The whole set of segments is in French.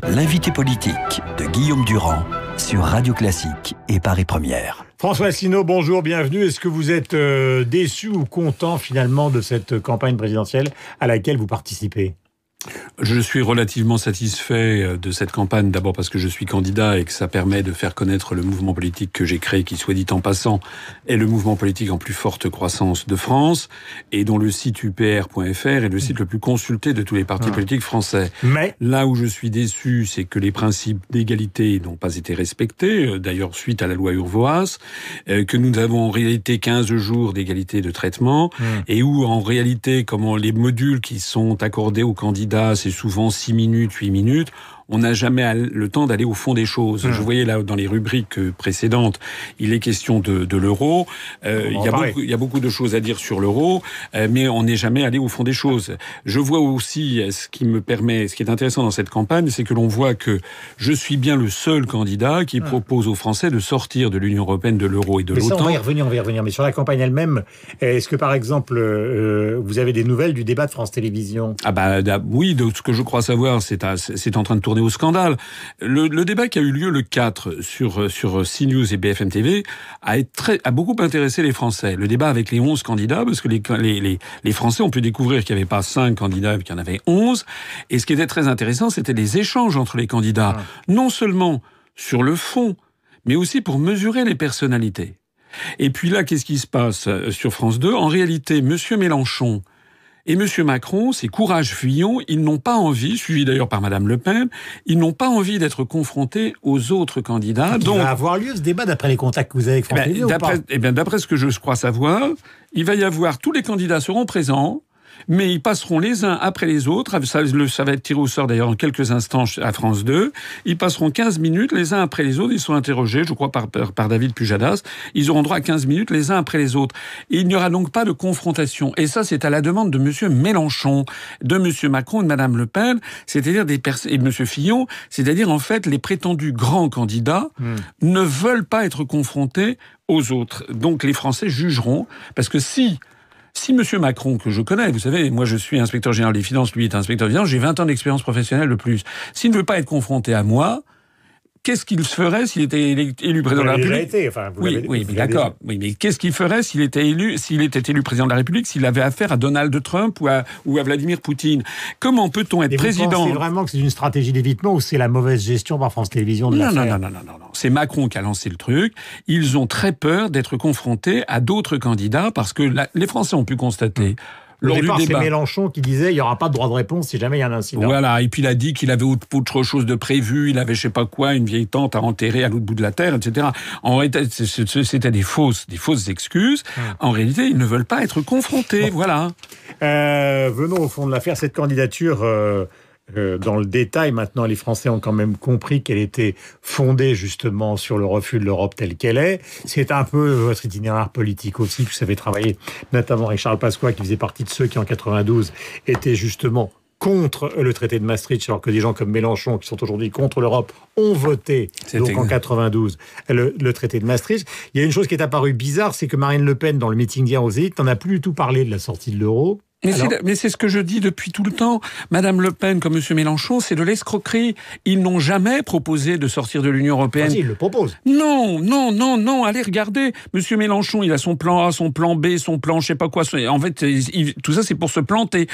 L'invité politique de Guillaume Durand sur Radio Classique et Paris Première. François Asselineau, bonjour, bienvenue. Est-ce que vous êtes déçu ou content finalement de cette campagne présidentielle à laquelle vous participez ? Je suis relativement satisfait de cette campagne, d'abord parce que je suis candidat et que ça permet de faire connaître le mouvement politique que j'ai créé, qui, soit dit en passant, est le mouvement politique en plus forte croissance de France, et dont le site upr.fr est le site le plus consulté de tous les partis politiques français. Mais là où je suis déçu, c'est que les principes d'égalité n'ont pas été respectés, d'ailleurs suite à la loi Urvoas, que nous avons en réalité 15 jours d'égalité de traitement, et où en réalité, comment les modules qui sont accordés aux candidats, c'est souvent 6 minutes, 8 minutes. On n'a jamais le temps d'aller au fond des choses. Je voyais là, dans les rubriques précédentes, il est question de l'euro. Il y a beaucoup de choses à dire sur l'euro, mais on n'est jamais allé au fond des choses. Je vois aussi, ce qui est intéressant dans cette campagne, c'est que l'on voit que je suis bien le seul candidat qui propose aux Français de sortir de l'Union européenne, de l'euro et de l'OTAN. Ça, on va y revenir. Mais sur la campagne elle-même, est-ce que par exemple, vous avez des nouvelles du débat de France Télévisions ? Oui, de ce que je crois savoir, c'est en train de tourner au scandale. Le débat qui a eu lieu le 4 sur CNews et BFM TV a beaucoup intéressé les Français. Le débat avec les 11 candidats, parce que les Français ont pu découvrir qu'il n'y avait pas 5 candidats, mais qu'il y en avait 11. Et ce qui était très intéressant, c'était les échanges entre les candidats. Non seulement sur le fond, mais aussi pour mesurer les personnalités. Et puis là, qu'est-ce qui se passe sur France 2 ? En réalité, Monsieur Mélenchon et M. Macron, c'est courage Fillon, ils n'ont pas envie, suivi d'ailleurs par Mme Le Pen, ils n'ont pas envie d'être confrontés aux autres candidats. Il va avoir lieu ce débat d'après les contacts que vous avez avec France Télévisions, d'après ce que je crois savoir, il va y avoir, tous les candidats seront présents, mais ils passeront les uns après les autres, ça va être tiré au sort d'ailleurs en quelques instants à France 2, ils passeront 15 minutes les uns après les autres, ils sont interrogés, je crois par David Pujadas, ils auront droit à 15 minutes les uns après les autres. Et il n'y aura donc pas de confrontation. Et ça, c'est à la demande de M. Mélenchon, de M. Macron et de Mme Le Pen, c'est-à-dire et de M. Fillon, c'est-à-dire en fait les prétendus grands candidats ne veulent pas être confrontés aux autres. Donc les Français jugeront, parce que si M. Macron, que je connais, vous savez, moi je suis inspecteur général des finances, lui est inspecteur des finances, j'ai 20 ans d'expérience professionnelle de plus. S'il ne veut pas être confronté à moi, qu'est-ce qu'il ferait s'il était élu président de la République ? Oui, d'accord. Oui, mais qu'est-ce qu'il ferait s'il était élu président de la République, s'il avait affaire à Donald Trump ou à Vladimir Poutine ? Comment peut-on être président ? Vous pensez vraiment que c'est une stratégie d'évitement ou c'est la mauvaise gestion par France Télévisions de l'affaire ? Non. C'est Macron qui a lancé le truc. Ils ont très peur d'être confrontés à d'autres candidats parce que les Français ont pu constater. Au départ, c'est Mélenchon qui disait il n'y aura pas de droit de réponse si jamais il y a un incident. Voilà, et puis il a dit qu'il avait autre chose de prévu, il avait je sais pas quoi, une vieille tante à enterrer à l'autre bout de la terre, etc. En réalité, c'était des fausses excuses. En réalité, ils ne veulent pas être confrontés, voilà. Venons au fond de l'affaire. Cette candidature... dans le détail, maintenant, les Français ont quand même compris qu'elle était fondée justement sur le refus de l'Europe telle qu'elle est. C'est un peu votre itinéraire politique aussi. Vous avez travaillé notamment avec Charles Pasqua, qui faisait partie de ceux qui, en 92, étaient justement contre le traité de Maastricht, alors que des gens comme Mélenchon, qui sont aujourd'hui contre l'Europe, ont voté, donc en 92, le traité de Maastricht. Il y a une chose qui est apparue bizarre, c'est que Marine Le Pen, dans le meeting d'hier aux Zénith, n'en a plus du tout parlé de la sortie de l'euro. Mais c'est ce que je dis depuis tout le temps. Madame Le Pen comme Monsieur Mélenchon, c'est de l'escroquerie. Ils n'ont jamais proposé de sortir de l'Union européenne. Ils le proposent. Non. Allez regarder. Monsieur Mélenchon, il a son plan A, son plan B, son plan je sais pas quoi. En fait, tout ça c'est pour se planter.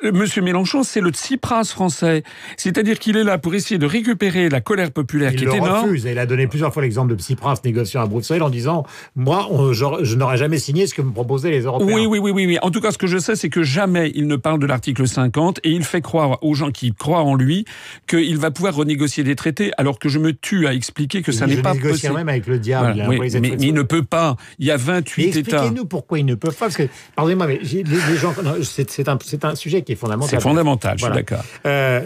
Monsieur Mélenchon, c'est le Tsipras français. C'est-à-dire qu'il est là pour essayer de récupérer la colère populaire qui est énorme. Il refuse. Et il a donné plusieurs fois l'exemple de Tsipras négociant à Bruxelles en disant moi, je n'aurais jamais signé ce que me proposaient les Européens. Oui. En tout cas, ce que je sais, c'est que jamais il ne parle de l'article 50 et il fait croire aux gens qui croient en lui qu'il va pouvoir renégocier des traités alors que je me tue à expliquer que ça n'est pas possible. Il négocie même avec le diable. Voilà, mais il ne peut pas. Il y a 28 États. Expliquez-nous pourquoi ils ne peuvent pas. Parce que, pardonnez-moi, mais les gens, c'est un sujet qui est fondamental. C'est fondamental, voilà. Je suis d'accord.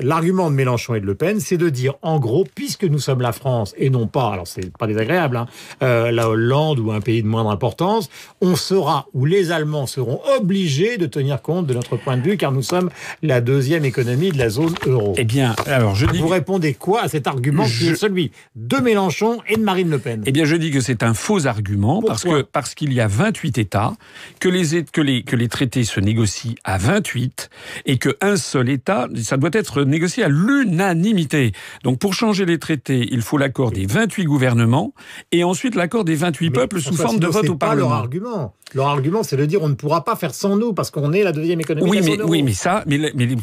L'argument de Mélenchon et de Le Pen, c'est de dire, en gros, puisque nous sommes la France et non pas, alors c'est pas désagréable, la Hollande ou un pays de moindre importance, on sera, ou les Allemands seront obligés de tenir compte monde de notre point de vue, car nous sommes la deuxième économie de la zone euro. Eh bien, alors je dis... Vous répondez quoi à cet argument qui est celui de Mélenchon et de Marine Le Pen? Eh bien, je dis que c'est un faux argument parce qu'il y a 28 États, que les traités se négocient à 28 et qu'un seul État, ça doit être négocié à l'unanimité. Donc, pour changer les traités, il faut l'accord des 28 gouvernements et ensuite l'accord des 28 peuples sous forme de vote au Parlement. Leur argument. Leur argument, c'est de dire on ne pourra pas faire sans nous parce qu'on est la deuxième économie de la zone euro. Oui, mais ça...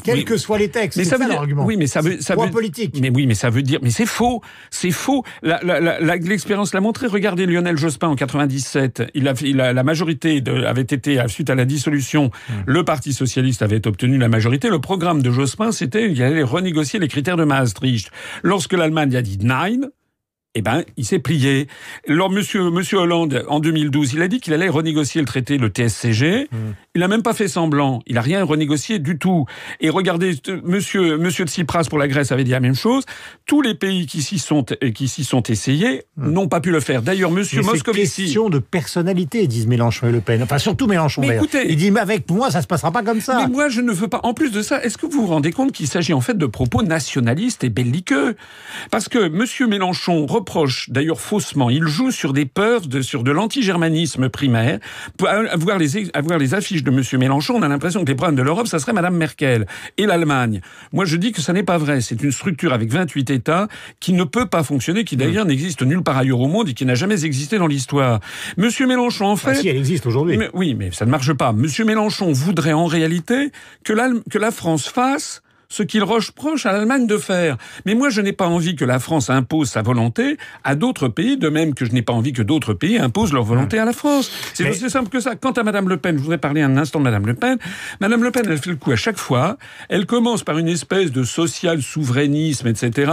Quels que soient les textes, c'est ça leur argument. Oui, mais ça veut... politique. Mais ça veut dire... Mais c'est faux. C'est faux. L'expérience l'a montré. Regardez Lionel Jospin en 97. La majorité avait été, suite à la dissolution, le Parti socialiste avait obtenu la majorité. Le programme de Jospin, c'était qu'il allait renégocier les critères de Maastricht. Lorsque l'Allemagne a dit nein, eh ben, il s'est plié. Alors, monsieur Hollande, en 2012, il a dit qu'il allait renégocier le traité, le TSCG. Il n'a même pas fait semblant. Il n'a rien renégocié du tout. Et regardez, monsieur Tsipras pour la Grèce avait dit la même chose. Tous les pays qui s'y sont essayés n'ont pas pu le faire. D'ailleurs, monsieur Moscovici... C'est question de personnalité, disent Mélenchon et Le Pen. Enfin, surtout Mélenchon. Mais écoutez, il dit, mais avec moi, ça se passera pas comme ça. Mais moi, je ne veux pas. En plus de ça, est-ce que vous vous rendez compte qu'il s'agit en fait de propos nationalistes et belliqueux? Parce que monsieur Mélenchon reproche, d'ailleurs faussement, il joue sur des peurs, sur de l'anti-germanisme primaire. À voir les affiches de monsieur Mélenchon, on a l'impression que les problèmes de l'Europe, ça serait madame Merkel et l'Allemagne. Moi, je dis que ça n'est pas vrai. C'est une structure avec 28 États qui ne peut pas fonctionner, qui d'ailleurs n'existe nulle part ailleurs au monde et qui n'a jamais existé dans l'histoire. Monsieur Mélenchon, en fait... Ah si, elle existe aujourd'hui. Oui, mais ça ne marche pas. Monsieur Mélenchon voudrait en réalité que la France fasse ce qu'il reproche à l'Allemagne de faire. Mais moi, je n'ai pas envie que la France impose sa volonté à d'autres pays, de même que je n'ai pas envie que d'autres pays imposent leur volonté à la France. C'est aussi simple que ça. Quant à Madame Le Pen, je voudrais parler un instant de Madame Le Pen. Madame Le Pen, elle fait le coup à chaque fois. Elle commence par une espèce de social souverainisme, etc.,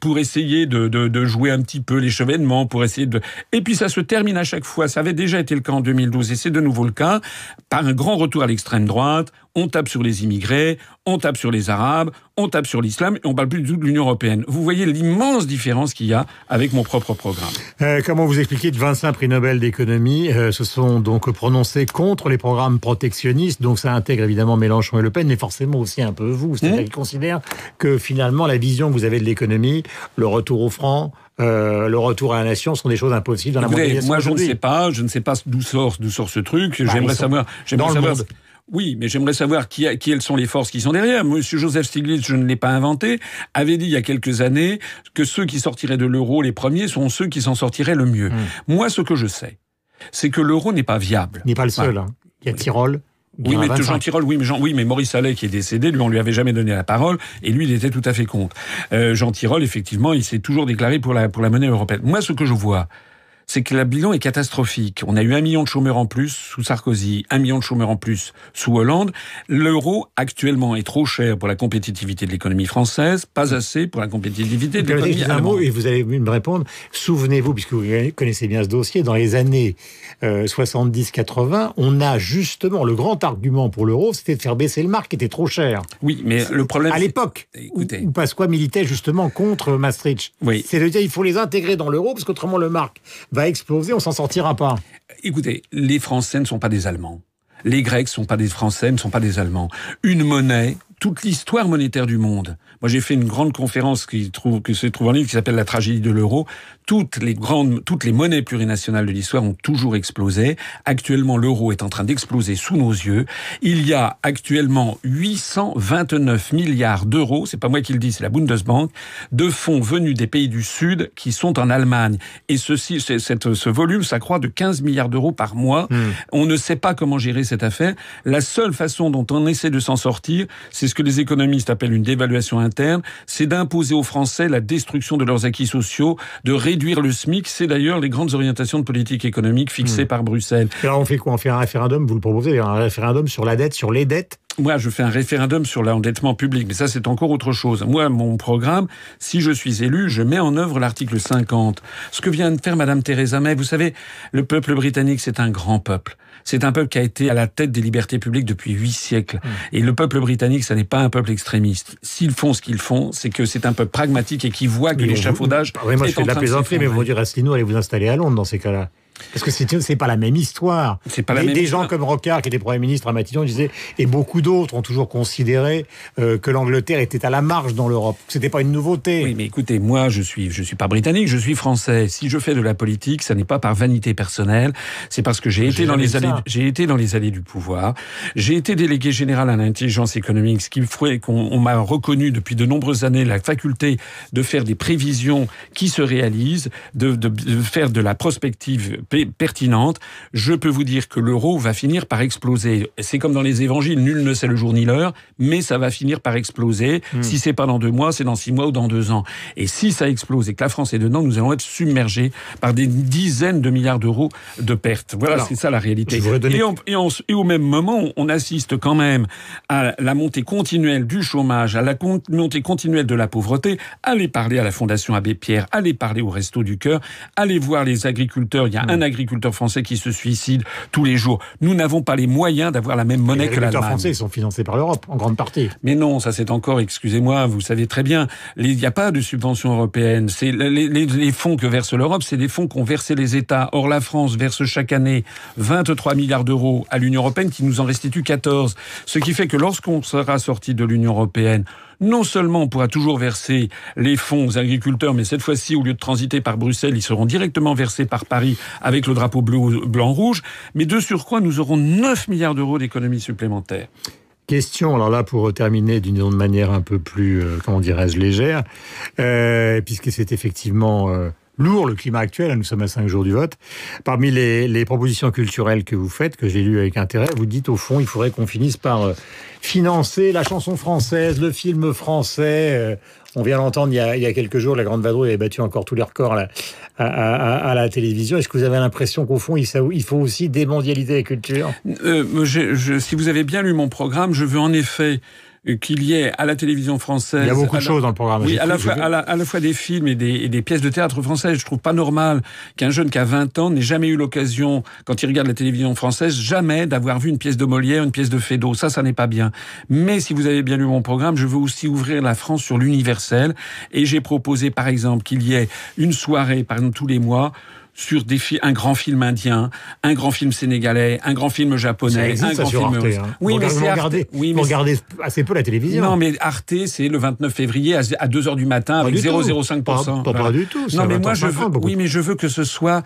pour essayer de jouer un petit peu les chevènements, pour essayer de... Et puis ça se termine à chaque fois. Ça avait déjà été le cas en 2012 et c'est de nouveau le cas, par un grand retour à l'extrême droite. On tape sur les immigrés, on tape sur les Arabes, on tape sur l'islam et on parle plus du tout de l'Union européenne. Vous voyez l'immense différence qu'il y a avec mon propre programme. Comment vous expliquez que 25 prix Nobel d'économie se sont donc prononcés contre les programmes protectionnistes, donc ça intègre évidemment Mélenchon et Le Pen, mais forcément aussi un peu vous. C'est-à-dire qu'ils considèrent que finalement la vision que vous avez de l'économie, le retour au franc, le retour à la nation sont des choses impossibles dans la mondialisation. Moi, je ne sais pas d'où sort ce truc. J'aimerais savoir. Oui, mais j'aimerais savoir quelles sont les forces qui sont derrière. Monsieur Joseph Stiglitz, je ne l'ai pas inventé, avait dit il y a quelques années que ceux qui sortiraient de l'euro les premiers sont ceux qui s'en sortiraient le mieux. Moi, ce que je sais, c'est que l'euro n'est pas viable. Il n'est pas le seul. Hein. Il y a Tirole. Oui, mais Jean Tirole, mais Maurice Allais qui est décédé, lui, on lui avait jamais donné la parole, et lui, il était tout à fait contre. Jean Tirole, effectivement, il s'est toujours déclaré pour la monnaie européenne. Moi, ce que je vois, c'est que le bilan est catastrophique. On a eu 1 million de chômeurs en plus sous Sarkozy, 1 million de chômeurs en plus sous Hollande. L'euro, actuellement, est trop cher pour la compétitivité de l'économie française, pas assez pour la compétitivité de l'économie allemande. Et vous allez me répondre, souvenez-vous, puisque vous connaissez bien ce dossier, dans les années 70-80, on a justement, le grand argument pour l'euro, c'était de faire baisser le marque qui était trop cher. Oui, mais le problème... À l'époque, où Pasqua militait justement contre Maastricht. Oui. C'est de dire qu'il faut les intégrer dans l'euro, parce qu'autrement le marque va exploser, on s'en sortira pas. Écoutez, les Français ne sont pas des Allemands. Les Grecs ne sont pas des Français, ne sont pas des Allemands. Une monnaie, toute l'histoire monétaire du monde. Moi, j'ai fait une grande conférence qui se trouve en ligne, qui s'appelle La tragédie de l'euro. Toutes les monnaies plurinationales de l'histoire ont toujours explosé. Actuellement, l'euro est en train d'exploser sous nos yeux. Il y a actuellement 829 milliards d'euros, c'est pas moi qui le dis, c'est la Bundesbank, de fonds venus des pays du Sud qui sont en Allemagne. Et ce volume s'accroît de 15 milliards d'euros par mois. On ne sait pas comment gérer cette affaire. La seule façon dont on essaie de s'en sortir, c'est ce que les économistes appellent une dévaluation interne, c'est d'imposer aux Français la destruction de leurs acquis sociaux, de réduire le SMIC. C'est d'ailleurs les grandes orientations de politique économique fixées par Bruxelles. Et alors on fait quoi? On fait un référendum, vous le proposez, un référendum sur la dette, sur les dettes? Moi, je fais un référendum sur l'endettement public, mais ça, c'est encore autre chose. Moi, mon programme, si je suis élu, je mets en œuvre l'article 50. Ce que vient de faire Madame Theresa May, vous savez, le peuple britannique, c'est un grand peuple. C'est un peuple qui a été à la tête des libertés publiques depuis 8 siècles. Et le peuple britannique, ça n'est pas un peuple extrémiste. S'ils font ce qu'ils font, c'est que c'est un peuple pragmatique et qui voit que l'échafaudage... Moi, je fais de la plaisanterie, mais vous dire, Asselineau, allez vous installer à Londres dans ces cas-là. Parce que c'est pas la même histoire. C'est pas la même des histoire. gens comme Rocard, qui était Premier ministre à Matignon, disaient, et beaucoup d'autres ont toujours considéré que l'Angleterre était à la marge dans l'Europe. C'était pas une nouveauté. Oui, mais écoutez, moi, je suis pas britannique, je suis français. Si je fais de la politique, ça n'est pas par vanité personnelle, c'est parce que j'ai été dans les allées du pouvoir. J'ai été délégué général à l'intelligence économique, ce qui fait qu'on m'a reconnu depuis de nombreuses années la faculté de faire des prévisions qui se réalisent, de faire de la prospective pertinente. Je peux vous dire que l'euro va finir par exploser. C'est comme dans les évangiles, nul ne sait le jour ni l'heure, mais ça va finir par exploser. Si c'est pas dans 2 mois, c'est dans 6 mois ou dans 2 ans. Et si ça explose et que la France est dedans, nous allons être submergés par des dizaines de milliards d'euros de pertes. Voilà, alors, c'est ça la réalité. Et au même moment, on assiste quand même à la montée continuelle du chômage, à la montée continuelle de la pauvreté. Allez parler à la Fondation Abbé Pierre, allez parler au Resto du Cœur, allez voir les agriculteurs. Il y a un agriculteur français qui se suicide tous les jours. Nous n'avons pas les moyens d'avoir la même monnaie que l'Allemagne. Les agriculteurs français sont financés par l'Europe, en grande partie. Mais non, ça c'est encore, excusez-moi, vous savez très bien, il n'y a pas de subvention européenne. C'est les fonds que verse l'Europe, c'est des fonds qu'ont versé les États. Or, la France verse chaque année 23 milliards d'euros à l'Union européenne, qui nous en restitue 14. Ce qui fait que lorsqu'on sera sorti de l'Union européenne, non seulement on pourra toujours verser les fonds aux agriculteurs, mais cette fois-ci, au lieu de transiter par Bruxelles, ils seront directement versés par Paris avec le drapeau bleu, blanc, rouge. Mais de surcroît, nous aurons 9 milliards d'euros d'économies supplémentaires. Question, alors là, pour terminer d'une manière un peu plus, comment dirais-je, légère, puisque c'est effectivement lourd le climat actuel, nous sommes à 5 jours du vote. Parmi les propositions culturelles que vous faites, que j'ai lues avec intérêt, vous dites au fond, il faudrait qu'on finisse par financer la chanson française, le film français. On vient d'entendre il y a quelques jours, la Grande Vadrouille avait battu encore tous les records à la télévision. Est-ce que vous avez l'impression qu'au fond, il faut aussi démondialiser la culture ? Si vous avez bien lu mon programme, je veux en effet qu'il y ait à la télévision française... Il y a beaucoup de choses dans le programme. Oui, à la fois des films et des pièces de théâtre françaises. Je trouve pas normal qu'un jeune qui a 20 ans n'ait jamais eu l'occasion, quand il regarde la télévision française, jamais d'avoir vu une pièce de Molière, une pièce de Feydeau. Ça n'est pas bien. Mais si vous avez bien lu mon programme, je veux aussi ouvrir la France sur l'universel. Et j'ai proposé, par exemple, qu'il y ait une soirée, par exemple, tous les mois, sur un grand film indien, un grand film sénégalais, un grand film japonais, un grand film russe. Oui, mais c'est Arte. Vous regardez assez peu la télévision. Non, mais Arte, c'est le 29 février à 2h du matin avec 0,05%. Pas du tout. Non, mais moi, je veux que ce soit,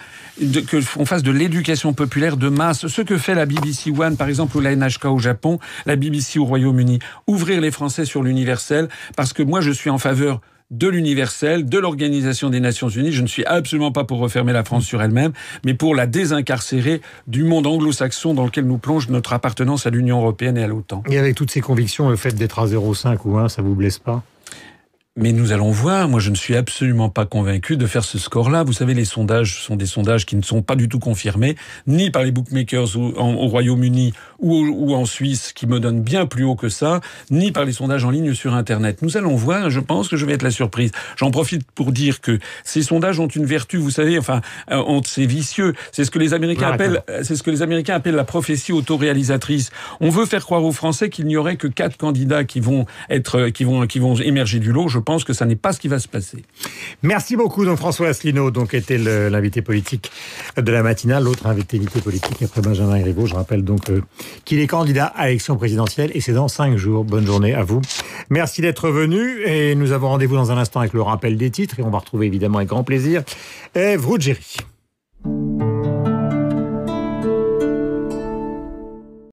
qu'on fasse de l'éducation populaire de masse. Ce que fait la BBC One, par exemple, ou la NHK au Japon, la BBC au Royaume-Uni. Ouvrir les Français sur l'universel, parce que moi, je suis en faveur de l'universel, de l'Organisation des Nations Unies. Je ne suis absolument pas pour refermer la France sur elle-même, mais pour la désincarcérer du monde anglo-saxon dans lequel nous plonge notre appartenance à l'Union européenne et à l'OTAN. Et avec toutes ces convictions, le fait d'être à 0,5 ou 1, ça vous blesse pas ? Mais nous allons voir. Moi, je ne suis absolument pas convaincu de faire ce score-là. Vous savez, les sondages sont des sondages qui ne sont pas du tout confirmés, ni par les bookmakers au Royaume-Uni ou en Suisse, qui me donnent bien plus haut que ça, ni par les sondages en ligne sur Internet. Nous allons voir. Je pense que je vais être la surprise. J'en profite pour dire que ces sondages ont une vertu, vous savez, c'est vicieux. C'est ce que les Américains appellent la prophétie autoréalisatrice. On veut faire croire aux Français qu'il n'y aurait que 4 candidats qui vont émerger du lot. Je pense que ça n'est pas ce qui va se passer. Merci beaucoup. Donc François Asselineau était l'invité politique de la matinale. L'autre invité politique après Benjamin Griveaux. Je rappelle donc qu'il est candidat à l'élection présidentielle et c'est dans 5 jours. Bonne journée à vous. Merci d'être venu et nous avons rendez-vous dans un instant avec le rappel des titres et on va retrouver évidemment avec grand plaisir Ève Ruggieri.